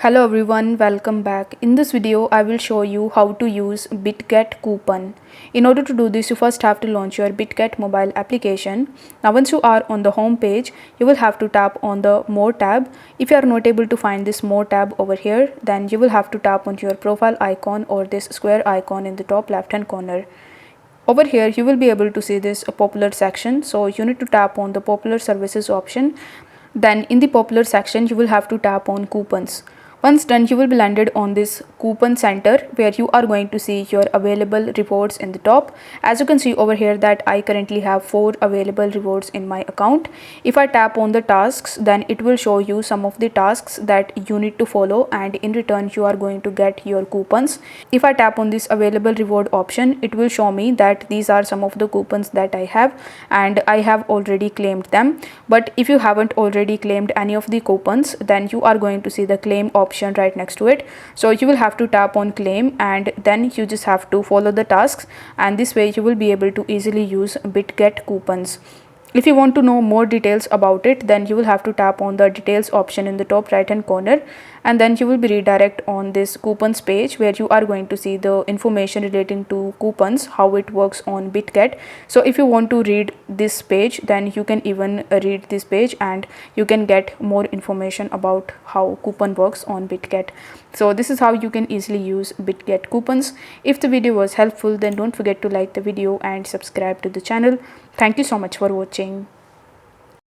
Hello everyone, welcome back. In this video, I will show you how to use Bitget coupon. In order to do this, you first have to launch your Bitget mobile application. Now once you are on the home page, you will have to tap on the More tab. If you are not able to find this More tab over here, then you will have to tap on your profile icon or this square icon in the top left hand corner. Over here, you will be able to see this popular section. So you need to tap on the popular services option. Then in the popular section, you will have to tap on coupons. Once done, you will be landed on this coupon center where you are going to see your available rewards in the top. As you can see over here that I currently have 4 available rewards in my account. If I tap on the tasks, then it will show you some of the tasks that you need to follow, and in return you are going to get your coupons. If I tap on this available reward option, it will show me that these are some of the coupons that I have and I have already claimed them. But if you haven't already claimed any of the coupons, then you are going to see the claim option right next to it. So you will have to tap on claim and then you just have to follow the tasks, and this way you will be able to easily use Bitget coupons. If you want to know more details about it, then you will have to tap on the details option in the top right hand corner, and then you will be redirect on this coupons page where you are going to see the information relating to coupons, how it works on Bitget. So if you want to read this page, then you can even read this page and you can get more information about how coupon works on Bitget. So this is how you can easily use Bitget coupons. If the video was helpful, then don't forget to like the video and subscribe to the channel. Thank you so much for watching.